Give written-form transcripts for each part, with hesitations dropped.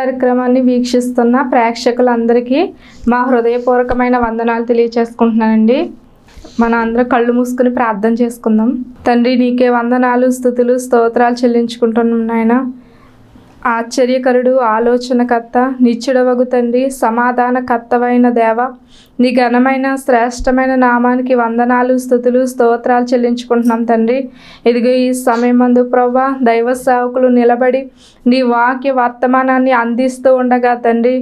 కార్యక్రమాన్ని వీక్షిస్తున్న ప్రేక్షకులందరికీ మా హృదయపూర్వకమైన వందనాలు తెలియచేసుకుంటున్నానండి. మన అందరం కళ్ళు మూసుకుని ప్రార్థన చేసుకుందాం. తండ్రి, నీకే వందనాలు, స్తుతులు, స్తోత్రాలు చెల్లించుకుంటున్నాం నాయన. ఆశ్చర్యకరుడు, ఆలోచనకర్త, నిత్యుడవగు తండ్రి, సమాధానకర్తవైన దేవ, నీ ఘనమైన శ్రేష్టమైన నామానికి వందనాలు, స్తుతులు, స్తోత్రాలు చెల్లించుకుంటున్నాం తండ్రి. ఇదిగో ఈ సమయం మందు ప్రభా, దైవ సేవకులు నిలబడి నీ వాక్య వర్తమానాన్ని అందిస్తూ ఉండగా తండ్రి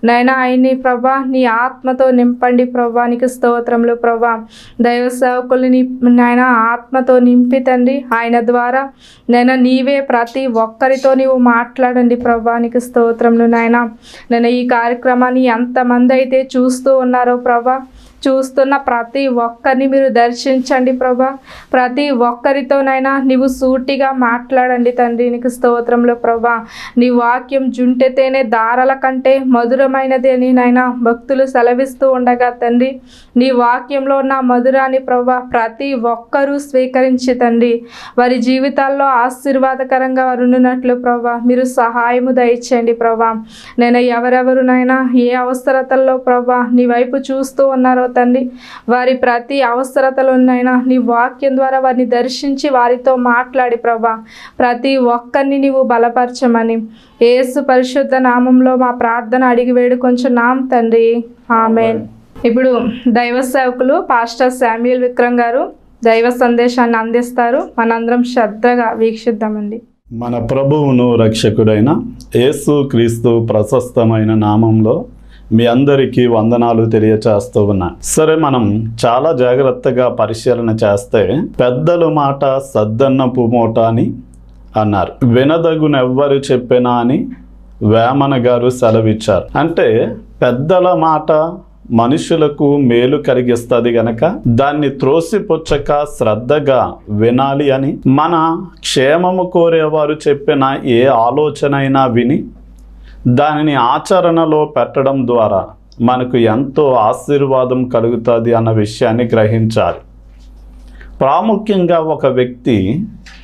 నైనా ఆయన్ని ప్రభా నీ ఆత్మతో నింపండి ప్రభా. నీకు స్తోత్రములు ప్రభా. దైవ సేవకుల్ని నాయన ఆత్మతో నింపి తండ్రి, ఆయన ద్వారా నైనా నీవే ప్రతి ఒక్కరితో నీవు మాట్లాడండి ప్రభా. నీకు స్తోత్రములు నాయన. నేను ఈ కార్యక్రమాన్ని ఎంతమంది అయితే చూస్తూ ఉన్నారో ప్రభా, చూస్తున్న ప్రతి ఒక్కరిని మీరు దర్శించండి ప్రభా. ప్రతి ఒక్కరితోనైనా నీవు సూటిగా మాట్లాడండి తండ్రి. నీకు స్తోత్రంలో ప్రభా. నీ వాక్యం జుంటెతేనే దారాల కంటే మధురమైనది అని నైనా భక్తులు సెలవిస్తూ ఉండగా తండ్రి, నీ వాక్యంలో ఉన్న మధురాన్ని ప్రభా ప్రతి ఒక్కరూ స్వీకరించి తండ్రి వారి జీవితాల్లో ఆశీర్వాదకరంగా ఉన్నట్లు ప్రభా మీరు సహాయము దయచేయండి ప్రభా. నేను ఎవరెవరునైనా ఏ అవసరతల్లో ప్రభా నీ వైపు చూస్తూ ఉన్నారో తండ్రి, వారి ప్రతి అవసరతలోనైనా నీ వాక్యం ద్వారా వారిని దర్శించి వారితో మాట్లాడి ప్రభా ప్రతి ఒక్కరిని నీవు బలపరచమని యేసు పరిశుద్ధ నామంలో మా ప్రార్థన అడిగి వేడుకొంచున్నాం తండ్రి, ఆమేన్. ఇప్పుడు దైవ సేవకులు పాస్టర్ శామ్యూల్ విక్రమ్ గారు దైవ సందేశాన్ని అందిస్తారు. మనందరం శ్రద్ధగా వీక్షిద్దామండి. మన ప్రభువును రక్షకుడైన యేసు క్రీస్తు ప్రశస్తమైన నామంలో మీ అందరికీ వందనాలు తెలియచేస్తూ ఉన్నా. సరే, మనం చాలా జాగ్రత్తగా పరిశీలన చేస్తే పెద్దల మాట సద్దన్నపు మూట అని అన్నారు. వినదగునెవ్వరు చెప్పినా అని వేమన గారు సెలవిచ్చారు. అంటే పెద్దల మాట మనుషులకు మేలు కలిగిస్తుంది గనక దాన్ని త్రోసిపుచ్చక శ్రద్ధగా వినాలి అని, మన క్షేమము కోరేవారు చెప్పిన ఏ ఆలోచన అయినా విని దానిని ఆచరణలో పెట్టడం ద్వారా మనకు ఎంతో ఆశీర్వాదం కలుగుతుంది అన్న విషయాన్ని గ్రహించాలి. ప్రాముఖ్యంగా ఒక వ్యక్తి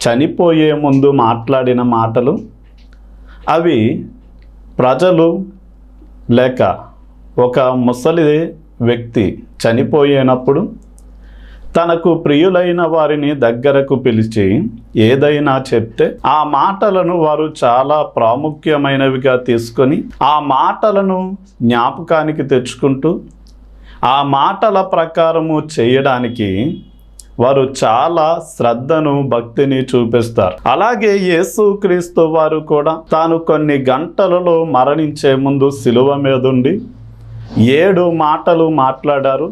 చనిపోయే ముందు మాట్లాడిన మాటలు అవి ప్రజలు లేక ఒక ముసలి వ్యక్తి చనిపోయేటప్పుడు తనకు ప్రియులైన వారిని దగ్గరకు పిలిచి ఏదైనా చెప్తే ఆ మాటలను వారు చాలా ప్రాముఖ్యమైనవిగా తీసుకొని ఆ మాటలను జ్ఞాపకానికి తెచ్చుకుంటూ ఆ మాటల ప్రకారము చేయడానికి వారు చాలా శ్రద్ధను, భక్తిని చూపిస్తారు. అలాగే యేసుక్రీస్తు వారు కూడా తాను కొన్ని గంటలలో మరణించే ముందు శిలువ మీదుండి 7 మాటలు మాట్లాడారు.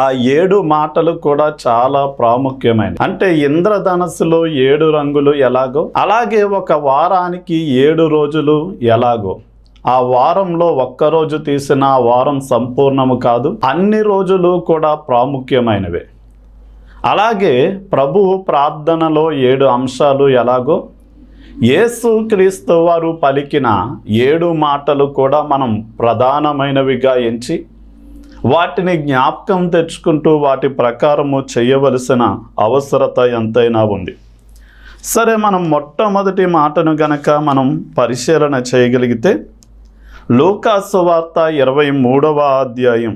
ఆ 7 మాటలు కూడా చాలా ప్రాముఖ్యమైనవి. అంటే ఇంద్రధనస్సులో 7 రంగులు ఎలాగో, అలాగే ఒక వారానికి 7 రోజులు ఎలాగో, ఆ వారంలో ఒక్కరోజు తీసిన ఆ వారం సంపూర్ణము కాదు, అన్ని రోజులు కూడా ప్రాముఖ్యమైనవే. అలాగే ప్రభువు ప్రార్థనలో 7 అంశాలు ఎలాగో, యేసుక్రీస్తు వారు పలికిన 7 మాటలు కూడా మనం ప్రధానమైనవిగా ఎంచి వాటిని జ్ఞాపకం తెచ్చుకుంటూ వాటి ప్రకారము చేయవలసిన అవసరత ఎంతైనా ఉంది. సరే, మనం మొట్టమొదటి మాటను గనక మనం పరిశీలన చేయగలిగితే లూకా సువార్త 23వ అధ్యాయం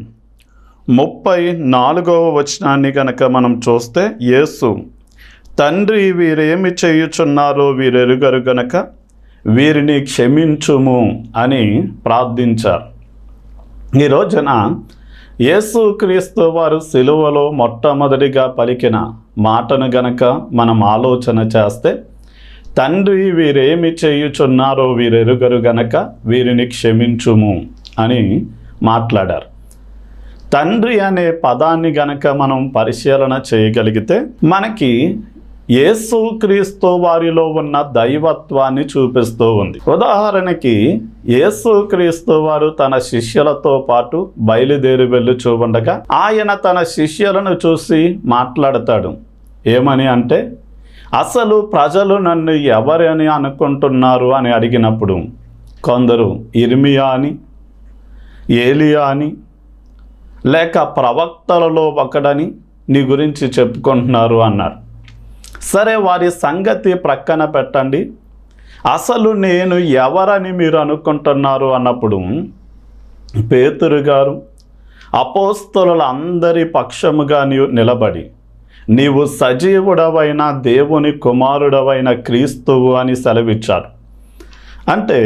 34వ వచనాన్ని గనక మనం చూస్తే, యేసు తండ్రి వీరేమి చేయుచున్నారో వీరెరుగరు గనక వీరిని క్షమించుము అని ప్రార్థించారు. ఈ రోజున యేసుక్రీస్తు వారు సిలువలో మొట్టమొదటిగా పలికిన మాటను గనక మనం ఆలోచన చేస్తే, తండ్రి వీరేమి చేయుచున్నారో వీరెరుగరు గనక వీరిని క్షమించుము అని మాట్లాడారు. తండ్రి అనే పదాన్ని గనక మనం పరిశీలన చేయగలిగితే మనకి యేసుక్రీస్తు వారిలో ఉన్న దైవత్వాన్ని చూపిస్తూ ఉంది. ఉదాహరణకి యేసుక్రీస్తు వారు తన శిష్యులతో పాటు బయలుదేరి వెళ్ళుచూ ఉండగా ఆయన తన శిష్యులను చూసి మాట్లాడతాడు. ఏమని అంటే, అసలు ప్రజలు నన్ను ఎవరని అనుకుంటున్నారు అని అడిగినప్పుడు కొందరు ఇర్మియా అని, ఏలియా అని, లేక ప్రవక్తలలో ఒకడని నీ గురించి చెప్పుకుంటున్నారు అన్నారు. సరే, వారి సంగతి ప్రక్కన పెట్టండి. అసలు నేను ఎవరని మీరు అనుకుంటున్నారు అన్నప్పుడు పేతురు గారు అపోస్తలుల అందరి పక్షముగా నిలబడి నీవు సజీవుడవైన దేవుని కుమారుడవైన క్రీస్తువు అని సెలవిచ్చారు. అంటే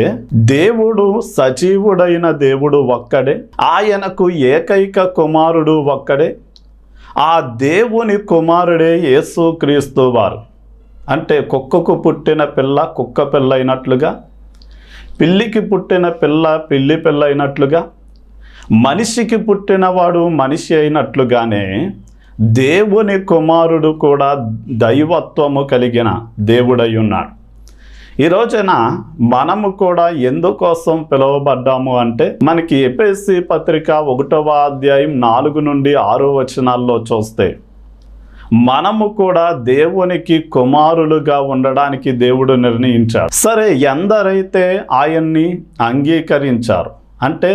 దేవుడు సజీవుడైన దేవుడు ఒక్కడే, ఆయనకు ఏకైక కుమారుడు ఒక్కడే, ఆ దేవుని కుమారుడే యేసుక్రీస్తు వారు. అంటే కుక్కకు పుట్టిన పిల్ల కుక్క పిల్ల అయినట్లుగా, పిల్లికి పుట్టిన పిల్ల పిల్లి పిల్ల అయినట్లుగా, మనిషికి పుట్టినవాడు మనిషి అయినట్లుగానే దేవుని కుమారుడు కూడా దైవత్వము కలిగిన దేవుడై ఉన్నాడు. ఈ రోజున మనము కూడా ఎందుకోసం పిలువబడ్డాము అంటే, మనకి ఎఫెసీ పత్రిక 1వ అధ్యాయం 4 నుండి 6 వచనాల్లో చూస్తే మనము కూడా దేవునికి కుమారులుగా ఉండడానికి దేవుడు నిర్ణయించాడు. సరే, ఎందరైతే ఆయన్ని అంగీకరించారు అంటే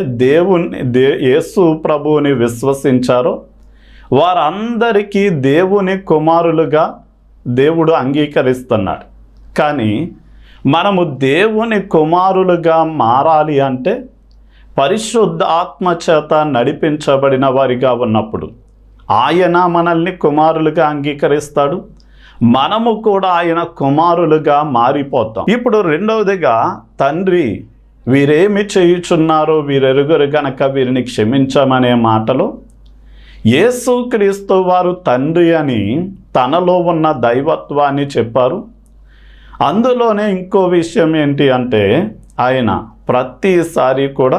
యేసు ప్రభువుని విశ్వసించారో వారందరికీ దేవుని కుమారులుగా దేవుడు అంగీకరిస్తున్నాడు. కానీ మనము దేవుని కుమారులుగా మారాలి అంటే పరిశుద్ధ ఆత్మ చేత నడిపించబడిన వారిగా ఉన్నప్పుడు ఆయన మనల్ని కుమారులుగా అంగీకరిస్తాడు, మనము కూడా ఆయన కుమారులుగా మారిపోతాం. ఇప్పుడు రెండవదిగా, తండ్రి వీరేమి చేయుచున్నారో వీరెరుగరు గనక వీరిని క్షమించమనే మాటలో యేసుక్రీస్తు వారు తండ్రి అని తనలో ఉన్న దైవత్వాన్ని చెప్పారు. అందులోనే ఇంకో విషయం ఏంటి అంటే, ఆయన ప్రతిసారి కూడా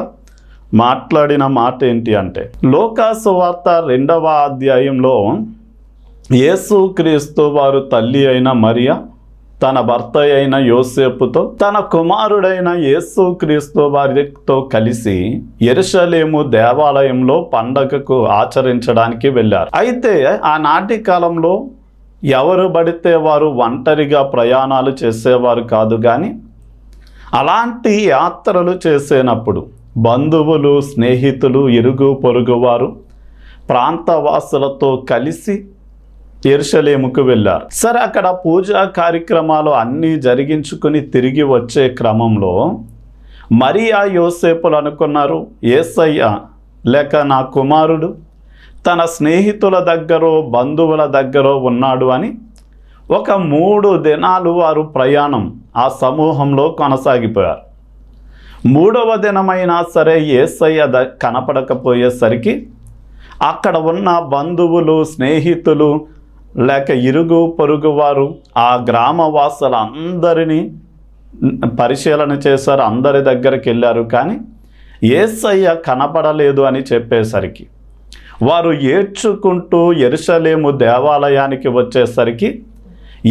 మాట్లాడిన మాట ఏంటి అంటే, లోకాసు వార్త 2వ అధ్యాయంలో యేసుక్రీస్తు వారు తల్లి అయిన మరియా తన భర్త అయిన యోసేపుతో తన కుమారుడైన యేసుక్రీస్తు వారితో కలిసి యెరూషలేము దేవాలయంలో పండగకు ఆచరించడానికి వెళ్ళారు. అయితే ఆనాటి కాలంలో ఎవరు పడితే వారు ఒంటరిగా ప్రయాణాలు చేసేవారు కాదు. కానీ అలాంటి యాత్రలు చేసేటప్పుడు బంధువులు, స్నేహితులు, ఇరుగు పొరుగు వారు, ప్రాంతవాసులతో కలిసి యెరూషలేముకు వెళ్ళారు. సరే, అక్కడ పూజా కార్యక్రమాలు అన్నీ జరిగించుకుని తిరిగి వచ్చే క్రమంలో మరియా యోసేపులు అనుకున్నారు, యేసయ్య లేక నా కుమారుడు తన స్నేహితుల దగ్గర బంధువుల దగ్గర ఉన్నాడు అని ఒక 3 దినాలు వారు ప్రయాణం ఆ సమూహంలో కొనసాగిపోయారు. 3వ దినమైనా సరే యేసయ్య కనపడకపోయేసరికి అక్కడ ఉన్న బంధువులు, స్నేహితులు లేక ఇరుగు పొరుగు వారు ఆ గ్రామవాసులందరినీ పరిశీలన చేశారు, అందరి దగ్గరికి వెళ్ళారు. కానీ యేసయ్య కనపడలేదు అని చెప్పేసరికి వారు ఏడ్చుకుంటూ యెరూషలేము దేవాలయానికి వచ్చేసరికి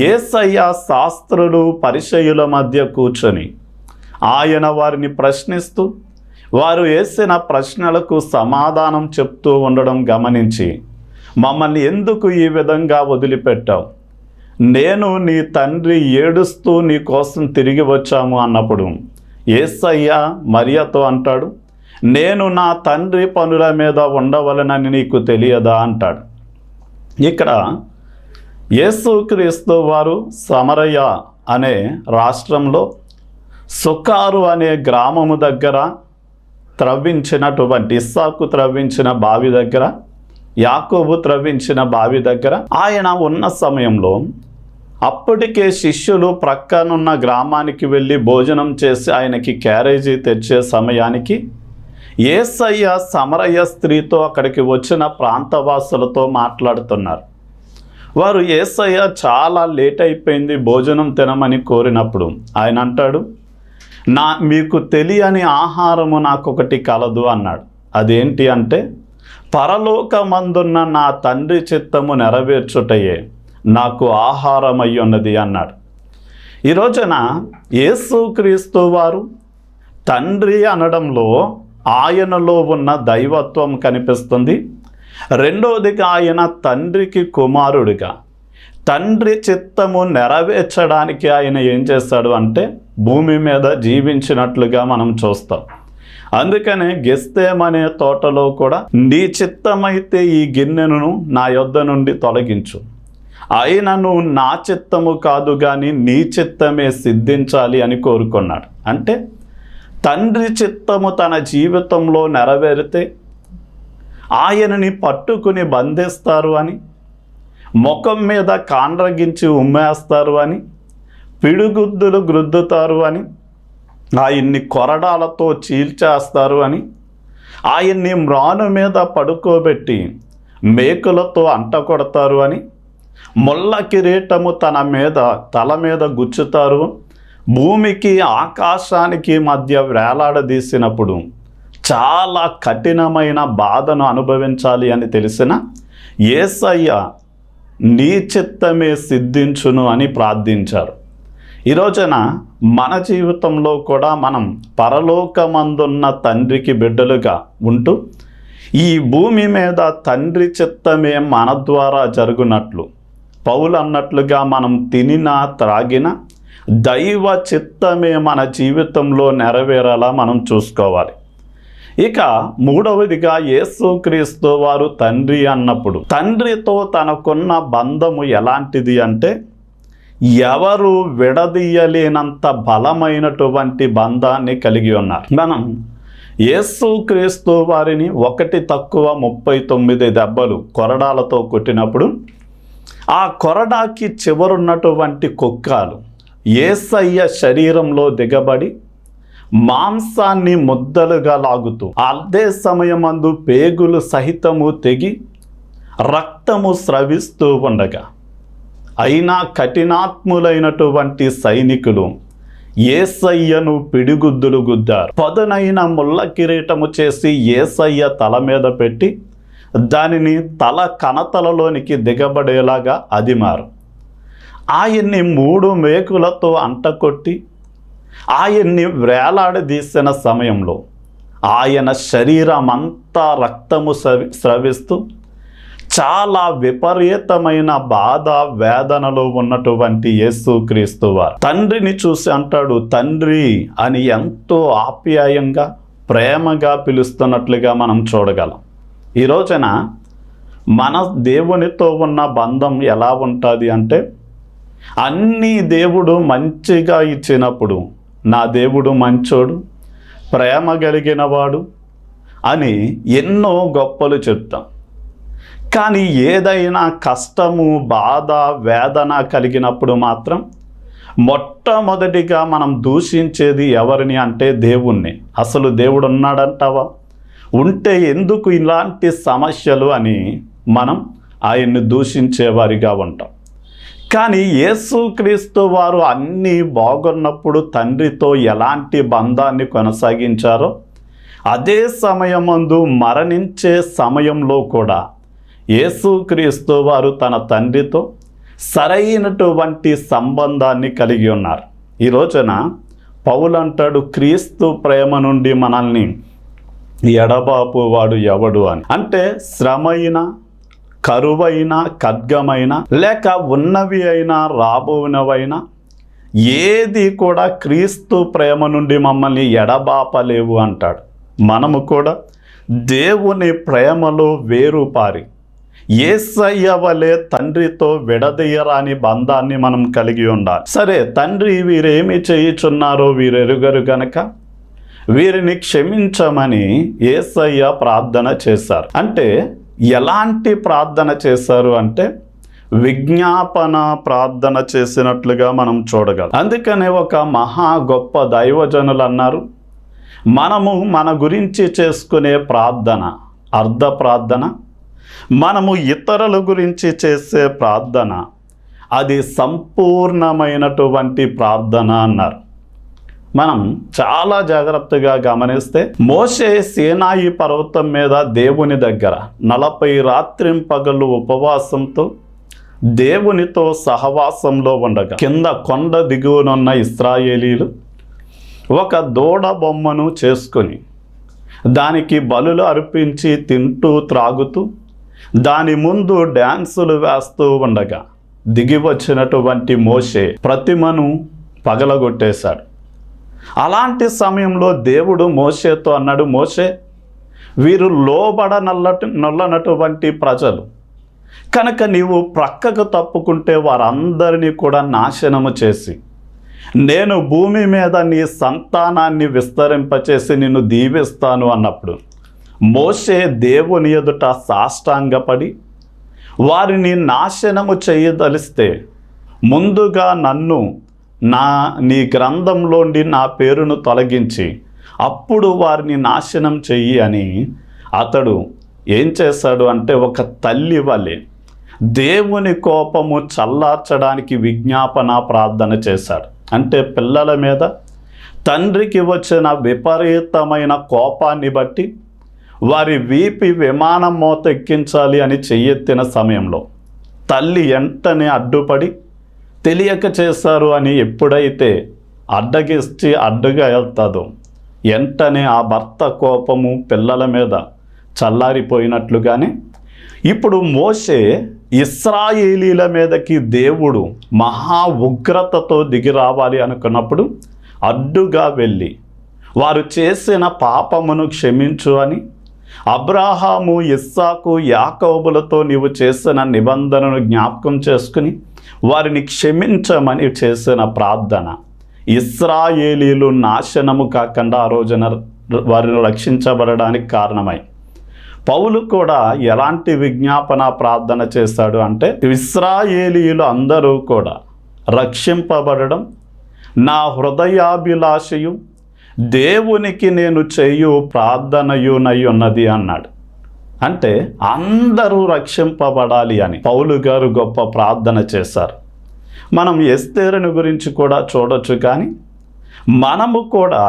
యేసయ్య శాస్త్రులు, పరిసయ్యుల మధ్య కూర్చొని ఆయన వారిని ప్రశ్నిస్తూ వారు వేసిన ప్రశ్నలకు సమాధానం చెప్తూ ఉండడం గమనించి, మమ్మల్ని ఎందుకు ఈ విధంగా వదిలిపెట్టావు? నేను నీ తండ్రి ఏడుస్తూ నీ కోసం తిరిగి వచ్చాము అన్నప్పుడు యేసయ్య మరియతో అంటాడు, నేను నా తండ్రి పనుల మీద ఉండవలనని నీకు తెలియదా అంటాడు. ఇక్కడ యేసుక్రీస్తు వారు సమరయ అనే రాష్ట్రంలో సుకారు అనే గ్రామము దగ్గర త్రవ్వించినటువంటి ఇస్సాకు త్రవ్వించిన బావి దగ్గర, యాకోబు త్రవ్వించిన బావి దగ్గర ఆయన ఉన్న సమయంలో అప్పటికే శిష్యులు ప్రక్కనున్న గ్రామానికి వెళ్ళి భోజనం చేసి ఆయనకి క్యారేజీ తెచ్చే సమయానికి యేసయ్య సమరయ స్త్రీతో అక్కడికి వచ్చిన ప్రాంతవాసులతో మాట్లాడుతున్నారు. వారు యేసయ్య చాలా లేట్ అయిపోయింది భోజనం తినమని కోరినప్పుడు ఆయన అంటాడు, మీకు తెలియని ఆహారము నాకొకటి కలదు అన్నాడు. అదేంటి అంటే, పరలోకమందున్న నా తండ్రి చిత్తము నెరవేర్చుటయే నాకు ఆహారమై ఉన్నది అన్నాడు. ఈ రోజున యేసుక్రీస్తు వారు తండ్రి అనడంలో ఆయనలో ఉన్న దైవత్వం కనిపిస్తుంది. రెండవదిగా ఆయన తండ్రికి కుమారుడిగా తండ్రి చిత్తము నెరవేర్చడానికి ఆయన ఏం చేస్తాడు అంటే భూమి మీద జీవించినట్లుగా మనం చూస్తాం. అందుకనే గెస్తేమనే తోటలో కూడా నీ చిత్తమైతే ఈ గిన్నెను నా యొద్ద నుండి తొలగించు, ఆయనను నా చిత్తము కాదు కానీ నీ చిత్తమే సిద్ధించాలి అని కోరుకున్నాడు. అంటే తండ్రి చిత్తము తన జీవితంలో నెరవేరితే ఆయనని పట్టుకుని బంధిస్తారు అని, ముఖం మీద కాండ్రగించి ఉమ్మేస్తారు అని, పిడుగుద్దులు గ్రుద్దుతారు అని, ఆయన్ని కొరడాలతో చీల్చేస్తారు అని, ఆయన్ని మ్రాను మీద పడుకోబెట్టి మేకులతో అంటకొడతారు అని, ముళ్ళ కిరీటము తల మీద గుచ్చుతారు, భూమికి ఆకాశానికి మధ్య వేలాడదీసినప్పుడు చాలా కఠినమైన బాధను అనుభవించాలి అని తెలిసిన యేసయ్య నీ చిత్తమే సిద్ధించును అని ప్రార్థించారు. ఈ రోజున మన జీవితంలో కూడా మనం పరలోకమందున్న త్తండ్రికి బిడ్డలుగా ఉంటూ ఈ భూమి మీద తండ్రి చిత్తమే మన ద్వారా జరుగునట్లు, పౌలు అన్నట్లుగా మనం తినినా త్రాగినా దైవ చిత్తమే మన జీవితంలో నెరవేరేలా మనం చూసుకోవాలి. ఇక మూడవదిగా యేసుక్రీస్తు వారు తండ్రి అన్నప్పుడు తండ్రితో తనకున్న బంధము ఎలాంటిది అంటే ఎవరు విడదీయలేనంత బలమైనటువంటి బంధాన్ని కలిగి ఉన్నారు. మనం యేసుక్రీస్తు వారిని 1-39 దెబ్బలు కొరడాలతో కొట్టినప్పుడు ఆ కొరడాకి చివరున్నటువంటి కొక్కాలు యేసయ్య శరీరంలో దిగబడి మాంసాన్ని ముద్దలుగా లాగుతూ అదే సమయమందు పేగులు సహితము తెగి రక్తము స్రవిస్తూ ఉండగా అయినా కఠినాత్ములైనటువంటి సైనికులు యేసయ్యను పిడిగుద్దులు గుద్దారు. పదునైన ముళ్ళ కిరీటము చేసి యేసయ్య తల మీద పెట్టి దానిని తల కణతలలోనికి దిగబడేలాగా అదిమారు. ఆయన్ని 3 మేకులతో అంటకొట్టి ఆయన్ని వేలాడదీసిన సమయంలో ఆయన శరీరం అంతా రక్తము స్రవిస్తూ చాలా విపరీతమైన బాధ వేదనలో ఉన్నటువంటి యేసుక్రీస్తు వారు తండ్రిని చూసి అంటాడు, తండ్రి అని ఎంతో ఆప్యాయంగా ప్రేమగా పిలుస్తున్నట్లుగా మనం చూడగలం. ఈ రోజున మన దేవునితో ఉన్న బంధం ఎలా ఉంటుంది అంటే అన్నీ దేవుడు మంచిగా ఇచ్చినప్పుడు నా దేవుడు మంచోడు, ప్రేమ కలిగినవాడు అని ఎన్నో గొప్పలు చెప్తాం. కానీ ఏదైనా కష్టము, బాధ, వేదన కలిగినప్పుడు మాత్రం మొట్టమొదటిగా మనం దూషించేది ఎవరిని అంటే దేవుణ్ణి. అసలు దేవుడు ఉన్నాడంటావా? ఉంటే ఎందుకు ఇలాంటి సమస్యలు అని మనం ఆయన్ని దూషించేవారిగా ఉంటాం. కానీ యేసుక్రీస్తు వారు అన్నీ బాగున్నప్పుడు తండ్రితో ఎలాంటి బంధాన్ని కొనసాగించారో అదే సమయమందు మరణించే సమయంలో కూడా యేసుక్రీస్తు వారు తన తండ్రితో సరైనటువంటి సంబంధాన్ని కలిగి ఉన్నారు. ఈ రోజున పౌలు అంటాడు, క్రీస్తు ప్రేమ నుండి మనల్ని ఎడబాపు వాడు ఎవడు అని. అంటే శ్రమైన, కరువైన, ఖడ్గమైన, లేక ఉన్నవి అయినా రాబోనవైనా ఏది కూడా క్రీస్తు ప్రేమ నుండి మమ్మల్ని ఎడబాపలేవు అంటాడు. మనము కూడా దేవుని ప్రేమలో వేరుపారి యేసయ్య వలె తండ్రితో విడదీయరాని బంధాన్ని మనం కలిగి ఉండాలి. సరే, తండ్రి వీరేమి చేయుచున్నారో వీరెరుగరు గనక వీరిని క్షమించమని యేసయ్య ప్రార్థన చేశారు. అంటే ఎలాంటి ప్రార్థన చేశారు అంటే విజ్ఞాపన ప్రార్థన చేసినట్లుగా మనం చూడగలం. అందుకనే ఒక మహా గొప్ప దైవజనులు అన్నారు, మనము మన గురించి చేసుకునే ప్రార్థన అర్ధ ప్రార్థన, మనము ఇతరుల గురించి చేసే ప్రార్థన అది సంపూర్ణమైనటువంటి ప్రార్థన అన్నారు. మనం చాలా జాగ్రత్తగా గమనిస్తే మోషే సీనాయి పర్వతం మీద దేవుని దగ్గర 40 రాత్రింపగళ్ళు ఉపవాసంతో దేవునితో సహవాసంలో ఉండగా కింద కొండ దిగువనున్న ఇశ్రాయేలీలు ఒక దూడ బొమ్మను చేసుకొని దానికి బలులు అర్పించి తింటూ త్రాగుతూ దాని ముందు డ్యాన్సులు వేస్తూ ఉండగా దిగి వచ్చినటువంటి మోషే ప్రతిమను పగలగొట్టేశాడు. అలాంటి సమయంలో దేవుడు మోషేతో అన్నాడు, మోషే, వీరు నొల్లనటువంటి ప్రజలు, కనుక నీవు ప్రక్కకు తప్పుకుంటే వారందరినీ కూడా నాశనము చేసి నేను భూమి మీద నీ సంతానాన్ని విస్తరింపచేసి నిన్ను దీవిస్తాను అన్నప్పుడు మోషే దేవుని ఎదుట సాష్టాంగపడి వారిని నాశనము చేయదలిస్తే ముందుగా నన్ను నీ గ్రంథంలోండి నా పేరును తొలగించి అప్పుడు వారిని నాశనం చెయ్యి అని అతడు ఏం చేశాడు అంటే ఒక తల్లి వలె దేవుని కోపము చల్లార్చడానికి విజ్ఞాపన ప్రార్థన చేశాడు. అంటే పిల్లల మీద తండ్రికి వచ్చిన విపరీతమైన కోపాన్ని బట్టి వారి వీపి విమానం మోత ఎక్కించాలి అని చెయ్యెత్తిన సమయంలో తల్లి వెంటనే అడ్డుపడి తెలియక చేశారు అని ఎప్పుడైతే అడ్డగిచ్చి అడ్డుగా వెళ్తాదో వెంటనే ఆ భర్త కోపము పిల్లల మీద చల్లారిపోయినట్లుగానే ఇప్పుడు మోషే ఇశ్రాయేలీల మీదకి దేవుడు మహా ఉగ్రతతో దిగి రావాలి అనుకున్నప్పుడు అడ్డుగా వెళ్ళి వారు చేసిన పాపమును క్షమించు అని అబ్రాహాము, ఇస్సాకు, యాకోబులతో నీవు చేసిన నిబంధనను జ్ఞాపకం చేసుకుని వారిని క్షమించమని చేసిన ప్రార్థన ఇశ్రాయేలీలు నాశనము కాకుండా ఆ రోజున వారిని రక్షించబడడానికి కారణమై పౌలు కూడా ఎలాంటి విజ్ఞాపన ప్రార్థన చేశాడు అంటే ఇశ్రాయేలీయులు అందరూ కూడా రక్షింపబడడం నా హృదయాభిలాషయు దేవునికి నేను చేయు ప్రార్థనయునై ఉన్నది అన్నాడు. అంటే అందరూ రక్షింపబడాలి అని పౌలు గారు గొప్ప ప్రార్థన చేశారు. మనం ఎస్తేరుని గురించి కూడా చూడొచ్చు, కానీ మనము కూడా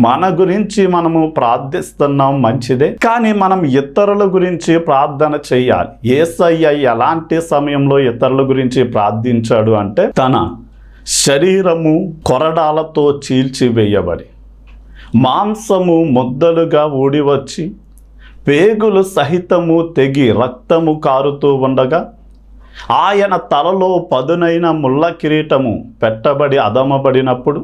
మన గురించి మనము ప్రార్థిస్తున్నాం మంచిదే, కానీ మనం ఇతరుల గురించి ప్రార్థన చేయాలి. యేసయ్య ఎలాంటి సమయంలో ఇతరుల గురించి ప్రార్థించాడు అంటే తన శరీరము కొరడాలతో చీల్చివేయబడి మాంసము ముద్దలుగా ఊడి వచ్చి పేగులు సహితము తెగి రక్తము కారుతూ ఉండగా ఆయన తలలో పదునైన ముళ్ళ కిరీటము పెట్టబడి అదమబడినప్పుడు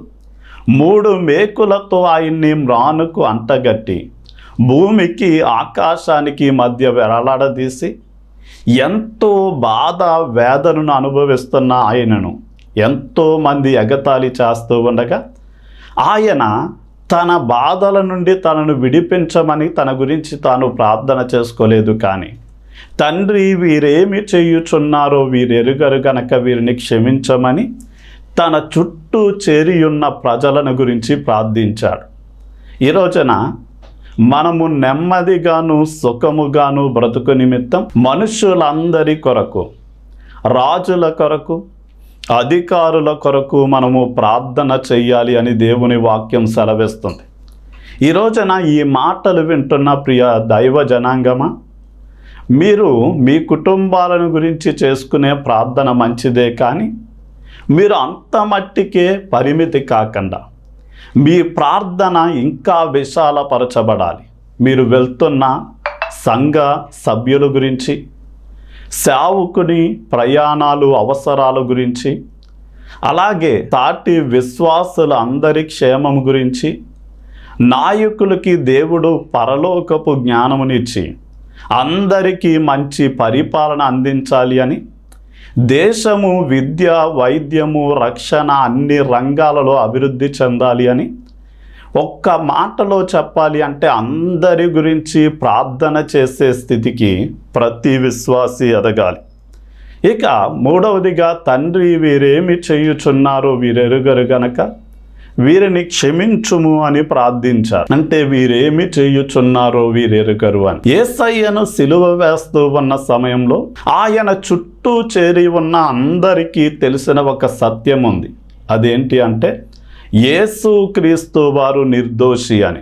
3 మేకులతో ఆయన్ని మ్రానుకు అంటగట్టి భూమికి ఆకాశానికి మధ్య వేలాడదీసి ఎంతో బాధ వేదనను అనుభవిస్తున్న ఆయనను ఎంతోమంది ఎగతాళి చేస్తూ ఉండగా ఆయన తన బాధల నుండి తనను విడిపించమని తన గురించి తాను ప్రార్థన చేసుకోలేదు, కానీ తండ్రి వీరేమి చేయుచున్నారో వీరెరుగరు గనక వీరిని క్షమించమని తన చుట్టూ చేరియున్న ప్రజలను గురించి ప్రార్థించాడు. ఈ రోజున మనము నెమ్మదిగాను సుఖముగాను బ్రతుకు నిమిత్తం మనుషులందరి కొరకు, రాజుల కొరకు, అధికారుల కొరకు మనము ప్రార్థన చెయ్యాలి అని దేవుని వాక్యం సెలవిస్తుంది. ఈ రోజున ఈ మాటలు వింటున్న ప్రియ దైవ జనాంగమా, మీరు మీ కుటుంబాలను గురించి చేసుకునే ప్రార్థన మంచిదే, కానీ మీరు అంత మట్టికే పరిమితి కాకుండా మీ ప్రార్థన ఇంకా విశాలపరచబడాలి. మీరు వెళ్తున్న సంఘ సభ్యుల గురించి, సేవకుని ప్రయాణాలు అవసరాల గురించి, అలాగే సాటి విశ్వాసుల అందరి క్షేమం గురించి, నాయకులకి దేవుడు పరలోకపు జ్ఞానమునిచ్చి అందరికీ మంచి పరిపాలన అందించాలి అని, దేశము విద్య, వైద్యము, రక్షణ అన్ని రంగాలలో అభివృద్ధి చెందాలి అని, ఒక్క మాటలో చెప్పాలి అంటే అందరి గురించి ప్రార్థన చేసే స్థితికి ప్రతి విశ్వాసి ఎదగాలి. ఇక మూడవదిగా తండ్రి వీరేమి చేయుచున్నారో వీరెరుగరు గనక వీరిని క్షమించుము అని ప్రార్థించారు. అంటే వీరేమి చేయుచున్నారో వీరెరుగరు అని. యేసయ్యను సిలువ వేస్తూ ఉన్న సమయంలో ఆయన చుట్టూ చేరి ఉన్న అందరికీ తెలిసిన ఒక సత్యం ఉంది. అదేంటి అంటే యేసుక్రీస్తు వారు నిర్దోషి అని.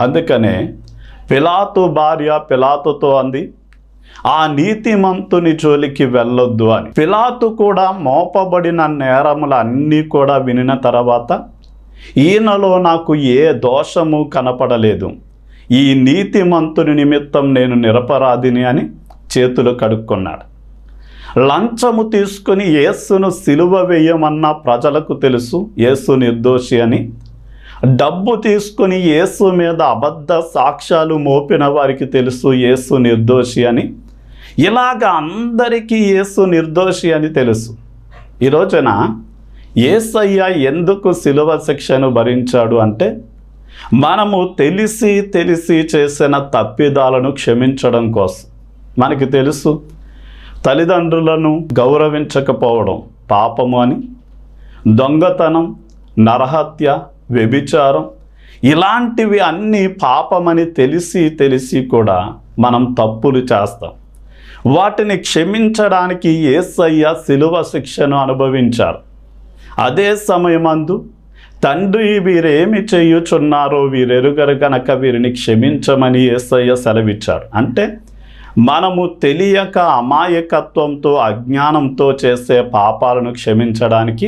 అందుకనే పిలాతు భార్య పిలాతుతో అంది, ఆ నీతిమంతుని జోలికి వెళ్ళొద్దు అని. పిలాతు కూడా మోపబడిన నేరములు అన్నీ కూడా వినిన తర్వాత ఈయనలో నాకు ఏ దోషము కనపడలేదు, ఈ నీతిమంతుని నిమిత్తం నేను నిరపరాధిని అని చేతులు కడుక్కున్నాడు. లంచము తీసుకుని యేసును సిలువ వేయమన్న ప్రజలకు తెలుసు యేసు నిర్దోషి అని. డబ్బు తీసుకుని యేసు మీద అబద్ధ సాక్ష్యాలు మోపిన వారికి తెలుసు యేసు నిర్దోషి అని. ఇలాగ అందరికీ యేసు నిర్దోషి అని తెలుసు. ఈ రోజున యేసయ్య ఎందుకు శిలువ శిక్షను భరించాడు అంటే మనము తెలిసి చేసిన తప్పిదాలను క్షమించడం కోసం. మనకి తెలుసు, తల్లిదండ్రులను గౌరవించకపోవడం పాపము అని, దొంగతనం, నరహత్య, వ్యభిచారం ఇలాంటివి అన్నీ పాపమని తెలిసి కూడా మనం తప్పులు చేస్తాం. వాటిని క్షమించడానికి యేసయ్య శిలువ శిక్షను అనుభవించారు. అదే సమయమందు తండ్రి వీరేమి చేయుచున్నారో వీరెరుగరు గనక వీరిని క్షమించమని యేసయ్య సెలవిచ్చారు. అంటే మనము తెలియక అమాయకత్వంతో అజ్ఞానంతో చేసే పాపాలను క్షమించడానికి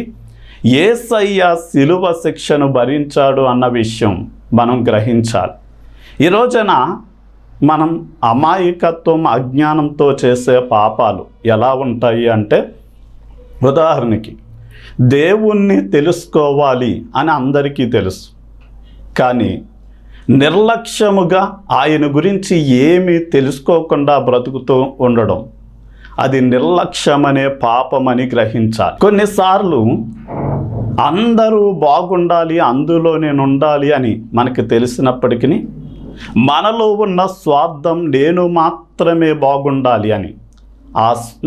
యేసయ్య శిలువ శిక్షను భరించాడు అన్న విషయం మనం గ్రహించాలి. ఈ రోజున మనం అమాయకత్వం అజ్ఞానంతో చేసే పాపాలు ఎలా ఉంటాయి అంటే, ఉదాహరణకి దేవుణ్ణి తెలుసుకోవాలి అని అందరికీ తెలుసు, కానీ నిర్లక్ష్యముగా ఆయన గురించి ఏమీ తెలుసుకోకుండా బ్రతుకుతూ ఉండడం, అది నిర్లక్ష్యమనే పాపమని గ్రహించాలి. కొన్నిసార్లు అందరూ బాగుండాలి, అందులో నేను ఉండాలి అని మనకు తెలిసినప్పటికీ మనలో ఉన్న స్వార్థం నేను మాత్రమే బాగుండాలి అని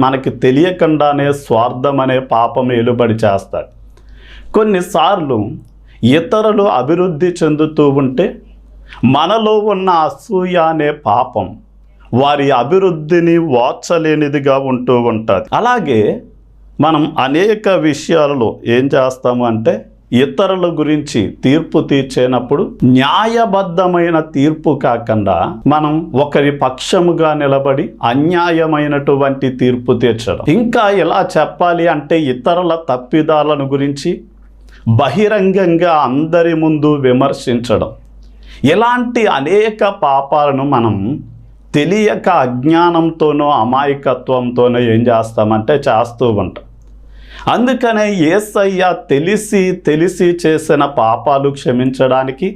మనకి తెలియకుండానే స్వార్థం అనే పాపం ఏలుబడి చేస్తాడు. కొన్నిసార్లు ఇతరులు అభివృద్ధి చెందుతూ ఉంటే మనలో ఉన్న అసూయ అనే పాపం వారి అభివృద్ధిని వాచలేనిదిగా ఉంటూ ఉంటుంది. అలాగే మనం అనేక విషయాలలో ఏం చేస్తాము అంటే, ఇతరుల గురించి తీర్పు తీర్చేటప్పుడు న్యాయబద్ధమైన తీర్పు కాకుండా మనం ఒకరి పక్షముగా నిలబడి అన్యాయమైనటువంటి తీర్పు తీర్చడం. ఇంకా ఎలా చెప్పాలి అంటే, ఇతరుల తప్పిదాలను గురించి బహిరంగంగా అందరి ముందు విమర్శించడం. ఇలాంటి అనేక పాపాలను మనం తెలియక అజ్ఞానంతోనో అమాయకత్వంతోనో ఏం చేస్తామంటే చేస్తూ ఉంటాం. అందుకనే యేసయ్య తెలిసి చేసిన పాపాలు క్షమించడానికి,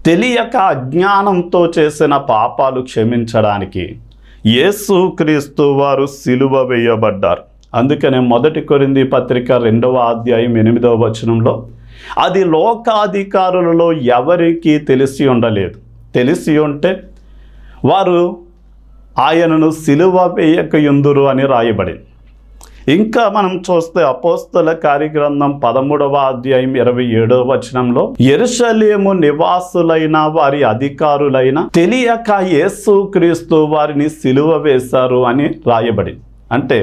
తెలియక అజ్ఞానంతో చేసిన పాపాలు క్షమించడానికి యేసుక్రీస్తు వారు సిలువ వేయబడ్డారు. అందుకనే 1 కొరింథీ పత్రిక 2వ అధ్యాయం 8వ వచనంలో, అది లోకాధికారులలో ఎవరికీ తెలిసి ఉండలేదు, తెలిసి ఉంటే వారు ఆయనను సిలువ వేయకయుందురు అని రాయబడింది. ఇంకా మనం చూస్తే అపోస్తల కార్యగ్రంథం 13వ అధ్యాయం 27వ వచనంలో, యెరూషలేము నివాసులైన వారి అధికారులైన తెలియక యేసుక్రీస్తు వారిని సిలువ వేశారు అని రాయబడింది. అంటే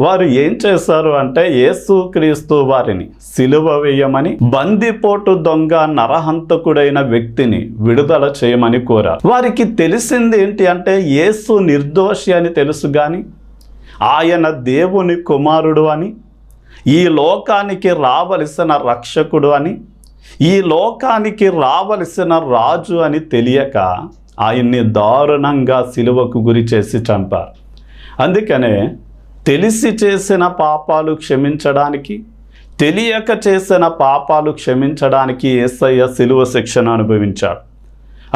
వారు ఏం చేశారు అంటే, యేసుక్రీస్తు వారిని సిలువ వేయమని, బందిపోటు దొంగ నరహంతకుడైన వ్యక్తిని విడుదల చేయమని కోరారు. వారికి తెలిసింది ఏంటి అంటే, యేసు నిర్దోషి అని తెలుసు, కానీ ఆయన దేవుని కుమారుడు అని, ఈ లోకానికి రావలసిన రక్షకుడు అని, ఈ లోకానికి రావలసిన రాజు అని తెలియక ఆయన్ని దారుణంగా సిలువకు గురి చేసి చంపారు. అందుకనే తెలిసి చేసిన పాపాలు క్షమించడానికి, తెలియక చేసిన పాపాలు క్షమించడానికి యేసయ్య సిలువ శిక్షను అనుభవించాడు.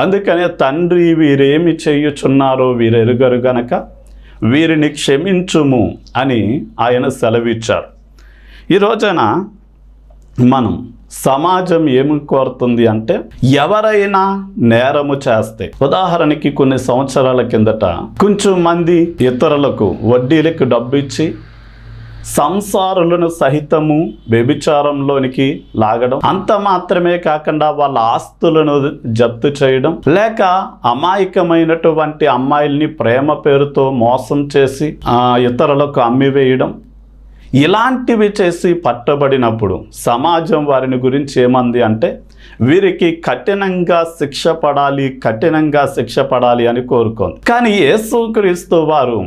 అందుకనే తండ్రి వీరేమి చేయుచున్నారో వీరెరుగరు గనక వీరిని క్షమించుము అని ఆయన సెలవిచ్చారు. ఈ రోజున మనం సమాజం ఏమి కోరుతుంది అంటే, ఎవరైనా నేరము చేస్తే, ఉదాహరణకి కొన్ని సంవత్సరాల కిందట కొంచెం మంది ఇతరులకు వడ్డీలకు డబ్బు ఇచ్చి సంసారులను సహితము వ్యభిచారంలోనికి లాగడం, అంత మాత్రమే కాకుండా వాళ్ళ ఆస్తులను జప్తు చేయడం, లేక అమాయకమైనటువంటి అమ్మాయిల్ని ప్రేమ పేరుతో మోసం చేసి ఇతరులకు అమ్మివేయడం, ఇలాంటివి చేసి పట్టబడినప్పుడు సమాజం వారిని గురించి ఏమంది అంటే, వీరికి కఠినంగా శిక్ష పడాలి అని కోరుకుంది. కానీ యేసుక్రీస్తు వారు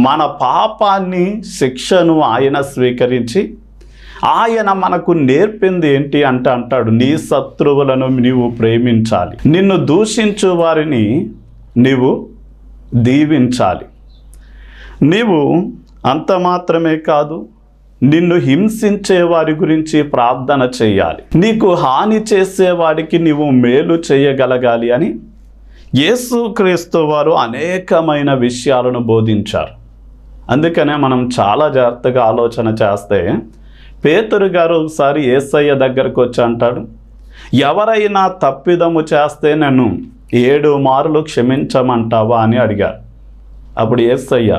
మన పాపాన్ని, శిక్షను ఆయన స్వీకరించి ఆయన మనకు నేర్పింది ఏంటి అంటే అంటాడు, నీ శత్రువులను నీవు ప్రేమించాలి, నిన్ను దూషించు వారిని నీవు దీవించాలి, నీవు అంత మాత్రమే కాదు నిన్ను హింసించే వారి గురించి ప్రార్థన చేయాలి, నీకు హాని చేసేవాడికి నీవు మేలు చేయగలగాలి అని యేసుక్రీస్తు వారు అనేకమైన విషయాలను బోధించారు. అందుకనే మనం చాలా జాగ్రత్తగా ఆలోచన చేస్తే, పేతురు గారు ఒకసారి యేసయ్య దగ్గరకు వచ్చి అంటాడు, ఎవరైనా తప్పిదము చేస్తే నన్ను 7 మారులు క్షమించమంటావా అని అడిగారు. అప్పుడు యేసయ్య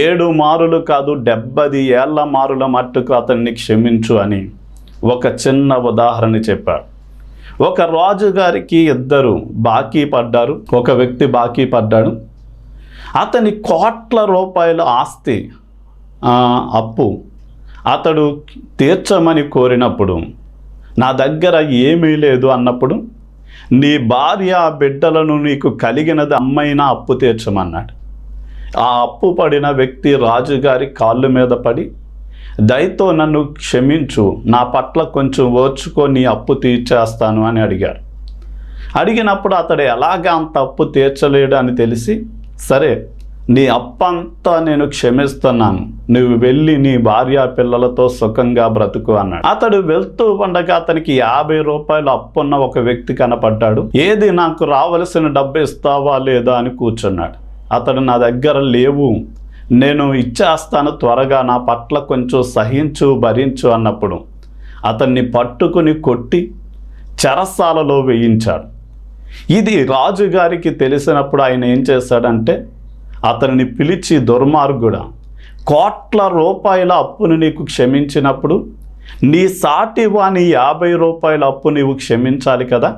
7 మారులు కాదు 70 ఏళ్ల మారుల మట్టుకు అతన్ని క్షమించు అని ఒక చిన్న ఉదాహరణ చెప్పాడు. ఒక రాజుగారికి 2 బాకీ పడ్డారు. ఒక వ్యక్తి బాకీ పడ్డాడు. అతని కోట్ల రూపాయల ఆస్తి అప్పు అతడు తీర్చమని కోరినప్పుడు, నా దగ్గర ఏమీ లేదు అన్నప్పుడు, నీ భార్య బిడ్డలను నీకు కలిగినది అమ్మైనా అప్పు తీర్చమన్నాడు. ఆ అప్పు పడిన వ్యక్తి రాజుగారి కాళ్ళ మీద పడి, దయతో నన్ను క్షమించు, నా పట్ల కొంచెం ఓర్చుకో, నీ అప్పు తీర్చేస్తాను అని అడిగాడు. అడిగినప్పుడు అతడు ఎలాగ అంత అప్పు తీర్చలేడు అని తెలిసి, సరే నీ అప్పంతా నేను క్షమిస్తున్నాను, నువ్వు వెళ్ళి నీ భార్య పిల్లలతో సుఖంగా బ్రతుకు అన్నాడు. అతడు వెళ్తూ ఉండగా అతనికి 50 రూపాయలు అప్పున్న ఒక వ్యక్తి కనపడ్డాడు. ఏది, నాకు రావలసిన డబ్బు ఇస్తావా లేదా అని కూర్చున్నాడు. అతడు నా దగ్గర లేవు, నేను ఇచ్చేస్తాను, త్వరగా నా పట్ల కొంచెం సహించు, భరించు అన్నప్పుడు అతన్ని పట్టుకుని కొట్టి చెరసాలలో వేయించాడు. ఇది రాజుగారికి తెలిసినప్పుడు ఆయన ఏం చేశాడంటే, అతనిని పిలిచి, దుర్మార్గుడా, కోట్ల రూపాయల అప్పును నీకు క్షమించినప్పుడు నీ సాటి వాని 50 రూపాయల అప్పు నీవు క్షమించాలి కదా,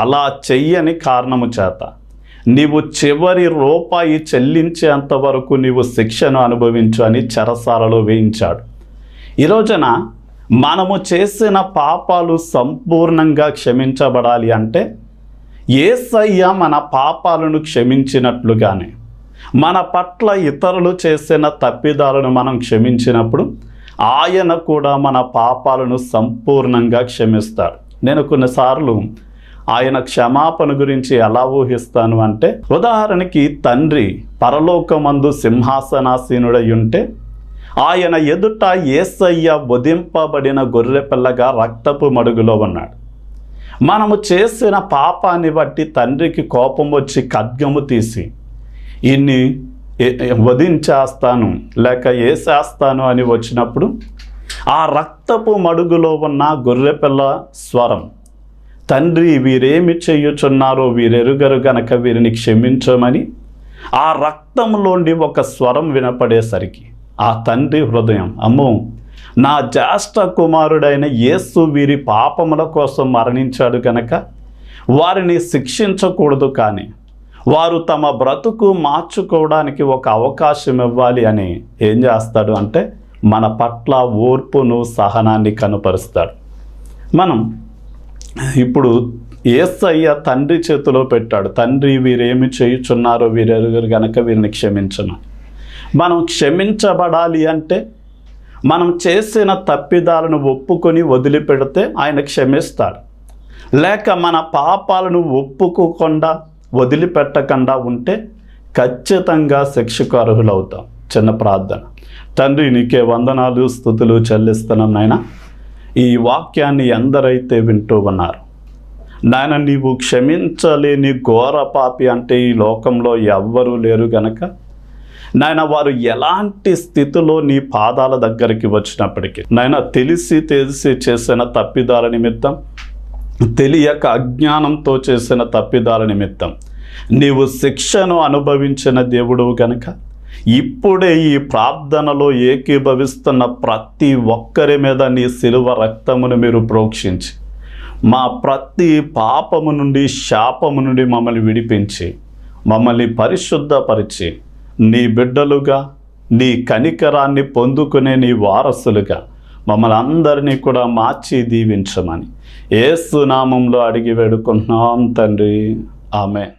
అలా చెయ్యని కారణము చేత నీవు చివరి రూపాయి చెల్లించేంత వరకు నీవు శిక్షను అనుభవించు అని చెరసాలలో వేయించాడు. ఈ రోజున మనము చేసిన పాపాలు సంపూర్ణంగా క్షమించబడాలి అంటే, యేసయ్య మన పాపాలను క్షమించినట్లుగానే మన పట్ల ఇతరులు చేసిన తప్పిదాలను మనం క్షమించినప్పుడు ఆయన కూడా మన పాపాలను సంపూర్ణంగా క్షమిస్తాడు. నేను కొన్నిసార్లు ఆయన క్షమాపణ గురించి ఎలా ఊహిస్తాను అంటే, ఉదాహరణకి తండ్రి పరలోకమందు సింహాసనాసీనుడై ఉంటే ఆయన ఎదుట యేసయ్య వధింపబడిన గొర్రెపిల్లగా రక్తపు మడుగులో ఉన్నాడు. మనము చేసిన పాపాన్ని బట్టి తండ్రికి కోపం వచ్చి ఖడ్గము తీసి ఇన్ని వధించేస్తాను లేక వేసేస్తాను అని వచ్చినప్పుడు, ఆ రక్తపు మడుగులో ఉన్న గొర్రెపిల్ల స్వరం, తండ్రి వీరేమి చేయుచున్నారో వీరెరుగరు గనక వీరిని క్షమించమని ఆ రక్తంలోండి ఒక స్వరం వినపడేసరికి ఆ తండ్రి హృదయం, అమ్మో, నా జ్యేష్ఠ కుమారుడైన యేసు వీరి పాపముల కోసం మరణించాడు కనుక వారిని శిక్షించకూడదు, కానీ వారు తమ బ్రతుకు మార్చుకోవడానికి ఒక అవకాశం ఇవ్వాలి అని ఏం చేస్తాడు అంటే, మన పట్ల ఓర్పును సహనాన్ని కనుపరుస్తాడు. మనం ఇప్పుడు యేసయ్య తండ్రి చేతిలో పెట్టాడు, తండ్రి వీరేమి చేయుచున్నారో వీరెరుగరు గనక వీరిని క్షమించను. మనం క్షమించబడాలి అంటే మనం చేసిన తప్పిదాలను ఒప్పుకొని వదిలిపెడితే ఆయన క్షమిస్తాడు. లేక మన పాపాలను ఒప్పుకోకుండా వదిలిపెట్టకుండా ఉంటే ఖచ్చితంగా శిక్షకు అర్హులవుతాం. చిన్న ప్రార్థన. తండ్రి, నీకే వందనాలు, స్తుతులు చెల్లిస్తున్నాం నాయన. ఈ వాక్యాన్ని ఎందరైతే వింటూ ఉన్నారు నాయన, నీవు క్షమించలేని ఘోర పాపి అంటే ఈ లోకంలో ఎవ్వరూ లేరు గనక నాయన, వారు ఎలాంటి స్థితిలో నీ పాదాల దగ్గరికి వచ్చినప్పటికీ నాయన, తెలిసి చేసిన తప్పిదాల నిమిత్తం, తెలియక అజ్ఞానంతో చేసిన తప్పిదాల నిమిత్తం నీవు శిక్షను అనుభవించిన దేవుడు గనుక ఇప్పుడే ఈ ప్రార్థనలో ఏకీభవిస్తున్న ప్రతి ఒక్కరి మీద నీ శిలువ రక్తమును మీరు ప్రోక్షించి మా ప్రతి పాపము నుండి, శాపము నుండి మమ్మల్ని విడిపించి మమ్మల్ని పరిశుద్ధపరిచి నీ బిడ్డలుగా, నీ కనికరాన్ని పొందుకునే నీ వారసులుగా మమ్మల్ని అందరినీ కూడా మార్చి దీవించమని యేసు నామంలో అడిగి వేడుకుంటున్నాం తండ్రి. ఆమేన్.